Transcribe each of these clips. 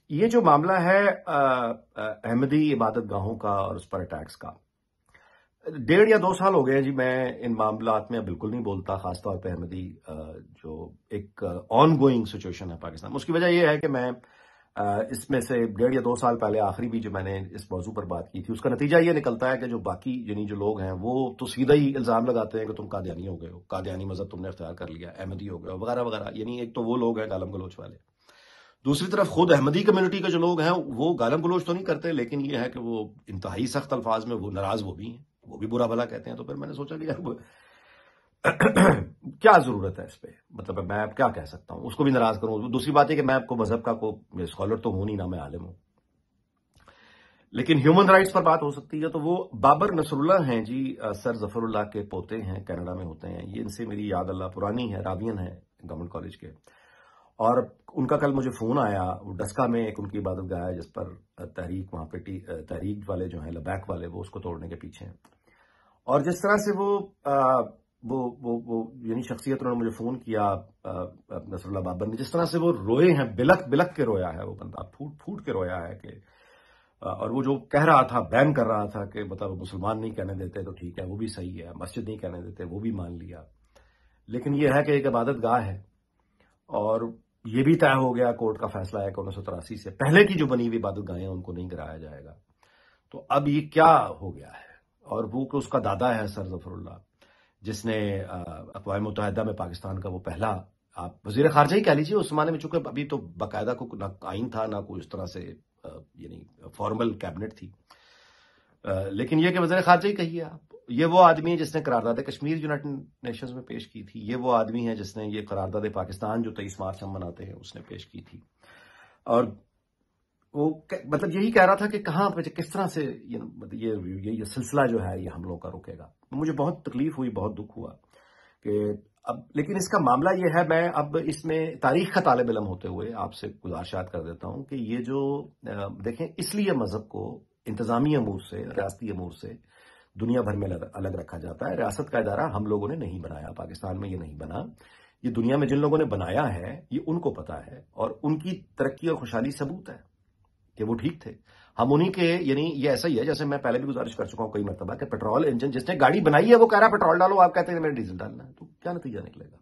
یہ جو معاملہ ہے احمدی عبادت گاہوں کا اور اس پر اٹیکس کا، 1.5 یا 2 سال ہو گئے جی میں ان معاملات میں بالکل نہیں بولتا، خاص طور پہ احمدی جو ایک آن گوئنگ سچویشن ہے پاکستان میں۔ اس کی وجہ یہ ہے کہ میں اس میں سے 1.5 یا 2 سال پہلے آخری بھی جو میں نے اس موضوع پر بات کی تھی، اس کا نتیجہ یہ نکلتا ہے کہ جو باقی جو لوگ ہیں وہ تو سیدھا ہی الزام لگاتے ہیں کہ تم قادیانی ہو گئے ہو، قادیانی مذہب تم نے اختیار کر لیا، احمدی ہو گئے ہو وغیرہ وغیرہ۔ یعنی ایک تو وہ لوگ ہیں گالم گلوچ والے، دوسری طرف خود احمدی کمیونٹی کے جو لوگ ہیں وہ گالم گلوچ تو نہیں کرتے، لیکن یہ ہے کہ وہ انتہائی سخت الفاظ میں وہ ناراض وہ بھی ہیں، وہ بھی برا بھلا کہتے ہیں۔ تو پھر میں نے سوچا کہ یار کیا ضرورت ہے اس پہ، مطلب میں اب کیا کہہ سکتا ہوں، اس کو بھی ناراض کروں۔ دوسری بات ہے کہ میں آپ کو مذہب کا کوئی اسکالر تو ہوں نہیں، نہ میں عالم ہوں، لیکن ہیومن رائٹس پر بات ہو سکتی ہے۔ تو وہ بابر نصر اللہ ہیں جی، سر ظفر اللہ کے پوتے ہیں، کینیڈا میں ہوتے ہیں یہ، ان سے میری یاد اللہ پرانی ہے، راوین ہے گورنمنٹ کالج کے، اور ان کا کل مجھے فون آیا، وہ ڈسکا میں ایک ان کی عبادت گاہ ہے جس پر تحریک وہاں پہ تحریک والے جو ہیں لبیک والے وہ اس کو توڑنے کے پیچھے ہیں، اور جس طرح سے وہ یعنی شخصیت انہوں نے مجھے فون کیا نصر اللہ بابر نے، جس طرح سے وہ روئے ہیں، بلک بلک کے رویا ہے وہ بندہ، پھوٹ پھوٹ کے رویا ہے کہ، اور وہ جو کہہ رہا تھا، بین کر رہا تھا کہ مطلب مسلمان نہیں کہنے دیتے تو ٹھیک ہے وہ بھی صحیح ہے، مسجد نہیں کہنے دیتے وہ بھی مان لیا، لیکن یہ ہے کہ ایک عبادت گاہ ہے، اور یہ بھی طے ہو گیا، کورٹ کا فیصلہ ہے کہ 1983 سے پہلے کی جو بنی ہوئی عبادت گاہیں ان کو نہیں گرایا جائے گا۔ تو اب یہ کیا ہو گیا ہے، اور وہ کہ اس کا دادا ہے سر ظفر اللہ، جس نے اقوام متحدہ میں پاکستان کا وہ پہلا، آپ وزیر خارجہ ہی کہہ لیجیے اس زمانے میں، چونکہ ابھی تو باقاعدہ نہ آئین تھا نہ کوئی اس طرح سے یعنی فارمل کیبنٹ تھی، لیکن یہ کہ وزیر خارجہ ہی کہیے آپ، یہ وہ آدمی ہے جس نے قرارداد کشمیر یونائٹڈ نیشنز میں پیش کی تھی، یہ وہ آدمی ہے جس نے یہ قرارداد پاکستان جو 23 مارچ ہم مناتے ہیں اس نے پیش کی تھی، اور وہ مطلب یہی کہہ رہا تھا کہ کہاں پہ کس طرح سے یہ سلسلہ جو ہے یہ حملوں کا رکے گا۔ مجھے بہت تکلیف ہوئی، بہت دکھ ہوا کہ اب، لیکن اس کا معاملہ یہ ہے، میں اب اس میں تاریخ کا طالب علم ہوتے ہوئے آپ سے گزارشات کر دیتا ہوں کہ یہ جو دیکھیں، اس لیے مذہب کو انتظامی امور سے، ریاستی امور سے دنیا بھر میں الگ رکھا جاتا ہے۔ ریاست کا ادارہ ہم لوگوں نے نہیں بنایا، پاکستان میں یہ نہیں بنا، یہ دنیا میں جن لوگوں نے بنایا ہے یہ ان کو پتا ہے، اور ان کی ترقی اور خوشحالی ثبوت ہے کہ وہ ٹھیک تھے۔ ہم انہی کے، یعنی یہ ایسا ہی ہے جیسے میں پہلے بھی گزارش کر چکا ہوں کئی مرتبہ کہ پیٹرول انجن جس نے گاڑی بنائی ہے وہ کہہ رہا ہے پیٹرول ڈالو، آپ کہتے ہیں میں ڈیزل ڈالنا ہے، تو کیا نتیجہ نکلے گا؟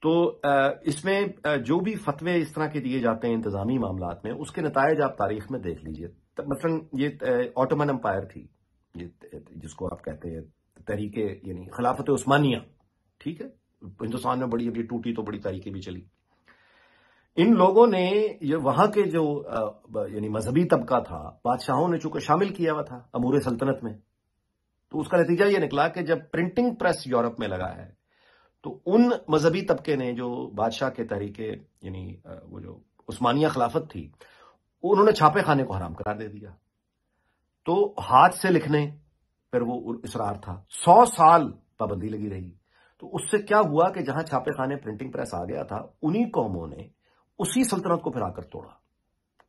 تو اس میں جو بھی فتوے اس طرح کے دیے جاتے ہیں انتظامی معاملات میں، اس کے نتائج آپ تاریخ میں دیکھ لیجئے۔ مثلا یہ آٹومن امپائر تھی، یہ جس کو آپ کہتے ہیں تحریک یعنی خلافت عثمانیہ، ٹھیک ہے، ہندوستان میں بڑی ابھی ٹوٹی تو بڑی تاریخیں بھی چلی۔ ان لوگوں نے یہ وہاں کے جو یعنی مذہبی طبقہ تھا، بادشاہوں نے چونکہ شامل کیا ہوا تھا امور سلطنت میں، تو اس کا نتیجہ یہ نکلا کہ جب پرنٹنگ پریس یورپ میں لگا ہے تو ان مذہبی طبقے نے جو بادشاہ کے تحریکے یعنی وہ جو عثمانیہ خلافت تھی، انہوں نے چھاپے خانے کو حرام قرار دے دیا، تو ہاتھ سے لکھنے پھر وہ اصرار تھا، 100 سال پابندی لگی رہی۔ تو اس سے کیا ہوا کہ جہاں چھاپے خانے پرنٹنگ پریس آ گیا تھا، انہی قوموں نے اسی سلطنت کو پھر آ کر توڑا،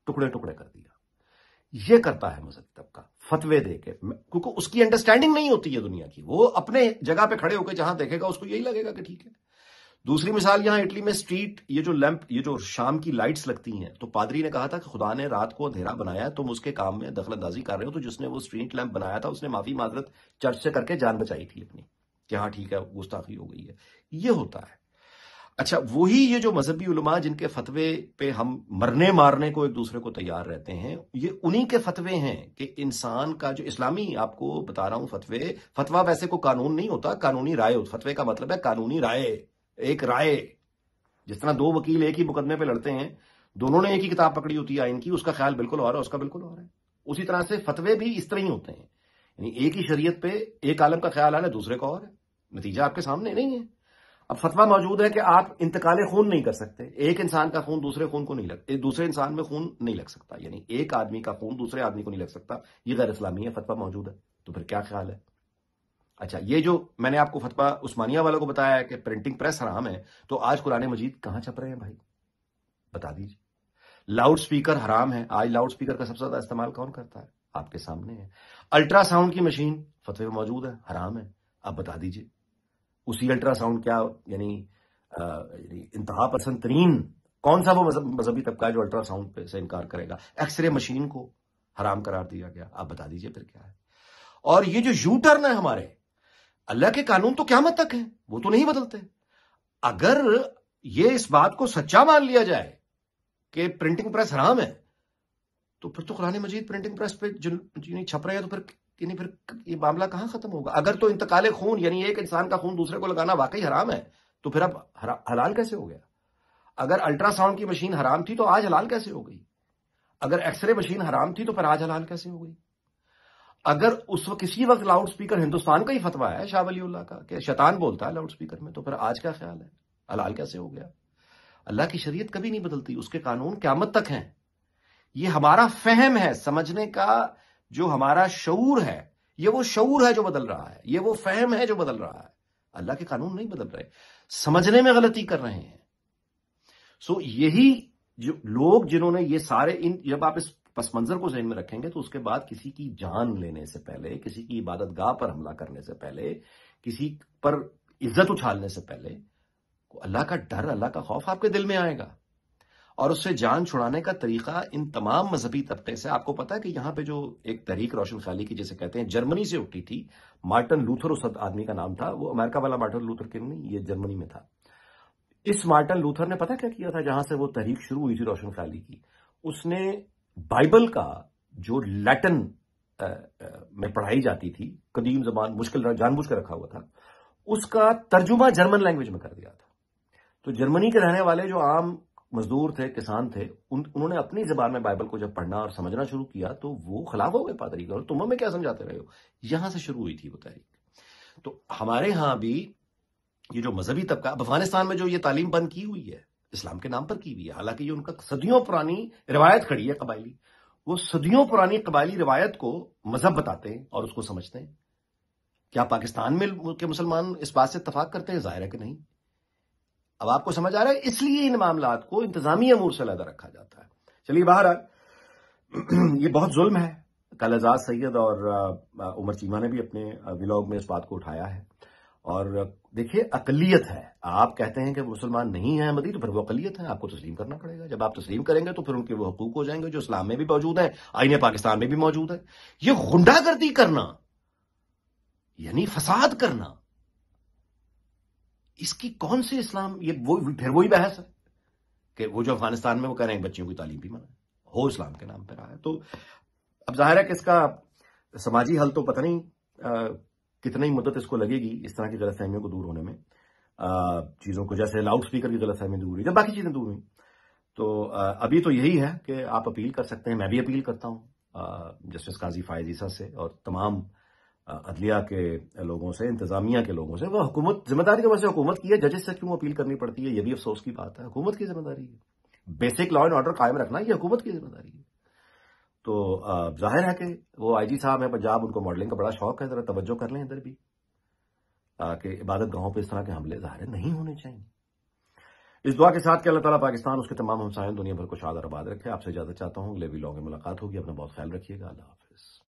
ٹکڑے ٹکڑے کر دیا۔ یہ کرتا ہے مذہبی طبقہ فتوے دے کے، کیونکہ اس کی انڈرسٹینڈنگ نہیں ہوتی ہے دنیا کی، وہ اپنے جگہ پہ کھڑے ہو کے جہاں دیکھے گا اس کو یہی لگے گا کہ ٹھیک ہے۔ دوسری مثال یہاں اٹلی میں اسٹریٹ، یہ جو لیمپ، یہ جو شام کی لائٹس لگتی ہیں، تو پادری نے کہا تھا کہ خدا نے رات کو اندھیرا بنایا، تم اس کے کام میں دخل اندازی کر رہے ہو، تو جس نے وہ اسٹریٹ لیمپ بنایا تھا اس نے معافی معذرت چرچ سے کر کے جان بچائی تھی اپنی، کہ ہاں ٹھیک ہے گستاخی ہو گئی ہے۔ یہ ہوتا ہے۔ اچھا، وہی یہ جو مذہبی علماء جن کے فتوے پہ ہم مرنے مارنے کو ایک دوسرے کو تیار رہتے ہیں، یہ انہی کے فتوے ہیں کہ انسان کا جو اسلامی، آپ کو بتا رہا ہوں فتویٰ ویسے کوئی قانون نہیں ہوتا، قانونی رائے، فتوے کا مطلب ہے قانونی رائے، ایک رائے۔ جس طرح 2 وکیل ایک ہی مقدمے پہ لڑتے ہیں، دونوں نے ایک ہی کتاب پکڑی ہوتی ہے آئین کی، اس کا خیال بالکل اور ہے، اس کا بالکل اور ہے، اسی طرح سے فتوے بھی اس طرح ہی ہوتے ہیں، یعنی ایک ہی شریعت پہ ایک عالم کا خیال ہے، دوسرے کا اور ہے، نتیجہ آپ کے سامنے نہیں ہے۔ اب فتویٰ موجود ہے کہ آپ انتقال خون نہیں کر سکتے، ایک انسان کا خون دوسرے خون کو نہیں دوسرے انسان میں خون نہیں لگ سکتا، یعنی ایک آدمی کا خون دوسرے آدمی کو نہیں لگ سکتا، یہ غیر اسلامی ہے، فتویٰ موجود ہے، تو پھر کیا خیال ہے؟ اچھا، یہ جو میں نے آپ کو فتویٰ عثمانیہ والوں کو بتایا ہے کہ پرنٹنگ پریس حرام ہے، تو آج قرآن مجید کہاں چھپ رہے ہیں بھائی؟ بتا دیجیے۔ لاؤڈ سپیکر حرام ہے، آج لاؤڈ سپیکر کا سب سے زیادہ استعمال کون کرتا ہے؟ آپ کے سامنے ہے۔ الٹرا ساؤنڈ کی مشین فتوے میں موجود ہے، حرام ہے، آپ بتا دیجیے۔ اسی الٹرا ساؤنڈ کیا یعنی انتہا پسند ترین کون سا وہ مذہبی طبقہ ہے جو الٹرا ساؤنڈ پہ سے انکار کرے گا؟ ایکس رے مشین کو حرام قرار دیا گیا. آپ بتا دیجئے پھر کیا ہے. اور یہ جو یو ٹرن ہے ہمارے، اللہ کے قانون تو قیامت تک ہیں، وہ تو نہیں بدلتے. اگر یہ اس بات کو سچا مان لیا جائے کہ پرنٹنگ پریس حرام ہے، تو پھر تو قرآن مجید پرنٹنگ پریس پہ چھپ رہے ہیں، تو پھر یہ معاملہ کہاں ختم ہوگا؟ اگر تو انتقال خون یعنی ایک انسان کا خون دوسرے کو لگانا واقعی حرام ہے، تو پھر اب حلال کیسے ہو گیا؟ اگر الٹرا ساؤنڈ کی مشین حرام تھی تو آج حلال کیسے ہو گئی؟ اگر ایکس رے مشین حرام تھی تو پھر آج حلال کیسے ہو گئی؟ اگر اس وقت کسی وقت لاؤڈ سپیکر ہندوستان کا ہی فتویٰ ہے شاہ ولی اللہ کا کہ شیطان بولتا ہے لاؤڈ سپیکر میں، تو پھر آج کیا خیال ہے؟ حلال کیسے ہو گیا؟ اللہ کی شریعت کبھی نہیں بدلتی، اس کے قانون قیامت تک ہیں. یہ ہمارا فہم ہے، سمجھنے کا جو ہمارا شعور ہے، یہ وہ شعور ہے جو بدل رہا ہے، یہ وہ فہم ہے جو بدل رہا ہے. اللہ کے قانون نہیں بدل رہے، سمجھنے میں غلطی کر رہے ہیں. سو یہی جو لوگ جنہوں نے یہ سارے جب آپ اس پس منظر کو ذہن میں رکھیں گے تو اس کے بعد کسی کی جان لینے سے پہلے، کسی کی عبادت گاہ پر حملہ کرنے سے پہلے، کسی پر عزت اچھالنے سے پہلے اللہ کا ڈر، اللہ کا خوف آپ کے دل میں آئے گا. اور اس سے جان چھڑانے کا طریقہ ان تمام مذہبی طبقے سے، آپ کو پتا ہے کہ یہاں پہ جو ایک تحریک روشن خیالی کی جسے کہتے ہیں جرمنی سے اٹھی تھی، مارٹن لوتھر اس آدمی کا نام تھا، وہ امریکہ والا مارٹن لوتھر کنگ نہیں، یہ جرمنی میں تھا. اس مارٹن لوتھر نے پتا کیا کیا تھا؟ جہاں سے وہ تحریک شروع ہوئی تھی روشن خیالی کی، اس نے بائبل کا جو لیٹن میں پڑھائی جاتی تھی، قدیم زبان، مشکل جان بوجھ کر رکھا ہوا تھا، اس کا ترجمہ جرمن لینگویج میں کر دیا تھا. تو جرمنی کے رہنے والے جو عام مزدور تھے، کسان تھے، انہوں نے اپنی زبان میں بائبل کو جب پڑھنا اور سمجھنا شروع کیا تو وہ خلاف ہو گئے پادری کا، اور تم ہمیں کیا سمجھاتے رہے ہو. یہاں سے شروع ہوئی تھی وہ تحریک. تو ہمارے ہاں بھی یہ جو مذہبی طبقہ افغانستان میں جو یہ تعلیم بند کی ہوئی ہے، اسلام کے نام پر کی ہوئی ہے، حالانکہ یہ ان کا صدیوں پرانی روایت کھڑی ہے قبائلی، وہ صدیوں پرانی قبائلی روایت کو مذہب بتاتے ہیں اور اس کو سمجھتے ہیں. کیا پاکستان میں کے مسلمان اس بات سے اتفاق کرتے ہیں؟ ظاہر ہے کہ نہیں. اب آپ کو سمجھ آ رہا ہے، اس لیے ان معاملات کو انتظامی امور سے علیحدہ رکھا جاتا ہے. چلیے بہرحال یہ بہت ظلم ہے. کل اعزاز سید اور عمر چیمہ نے بھی اپنے ولاگ میں اس بات کو اٹھایا ہے. اور دیکھیے اقلیت ہے، آپ کہتے ہیں کہ مسلمان نہیں ہیں احمدی، تو پھر وہ اقلیت ہے، آپ کو تسلیم کرنا پڑے گا. جب آپ تسلیم کریں گے تو پھر ان کے وہ حقوق ہو جائیں گے جو اسلام میں بھی موجود ہیں، آئین پاکستان میں بھی موجود ہے. یہ غنڈہ گردی کرنا یعنی فساد کرنا، اس کی کون سی اسلام؟ یہ پھر وہی بحث ہے کہ وہ جو افغانستان میں وہ کہہ رہے ہیں بچیوں کی تعلیم بھی منع ہو، اسلام کے نام پہ رہا ہے. تو اب ظاہر ہے کہ اس کا سماجی حل تو پتہ نہیں کتنی مدت اس کو لگے گی اس طرح کی غلط فہمیوں کو دور ہونے میں، چیزوں کو جیسے لاؤڈ سپیکر کی غلط فہمی دور ہوئی، جب باقی چیزیں دور ہوئیں. تو ابھی تو یہی ہے کہ آپ اپیل کر سکتے ہیں، میں بھی اپیل کرتا ہوں جسٹس قاضی فائز عیسیٰ سے اور تمام عدلیہ کے لوگوں سے، انتظامیہ کے لوگوں سے. وہ حکومت ذمہ داری تو ویسے حکومت کی ہے، ججز سے کیوں اپیل کرنی پڑتی ہے؟ یہ بھی افسوس کی بات ہے. حکومت کی ذمہ داری ہے، بیسک لا اینڈ آرڈر قائم رکھنا یہ حکومت کی ذمہ داری ہے. تو ظاہر ہے کہ وہ آئی جی صاحب ہیں پنجاب، ان کو ماڈلنگ کا بڑا شوق ہے، ذرا توجہ کر لیں ادھر بھی کہ عبادت گاہوں پہ اس طرح کے حملے ظاہر نہیں ہونے چاہیے. اس دعا کے ساتھ کہ اللہ تعالیٰ پاکستان اس کے تمام ہمسائوں دنیا بھر کو شاد اور آباد رکھے. آپ سے اجازت چاہتا ہوں، اگلے ولاگ میں ملاقات ہوگی. اپنا بہت خیال رکھیے گا. اللہ حافظ.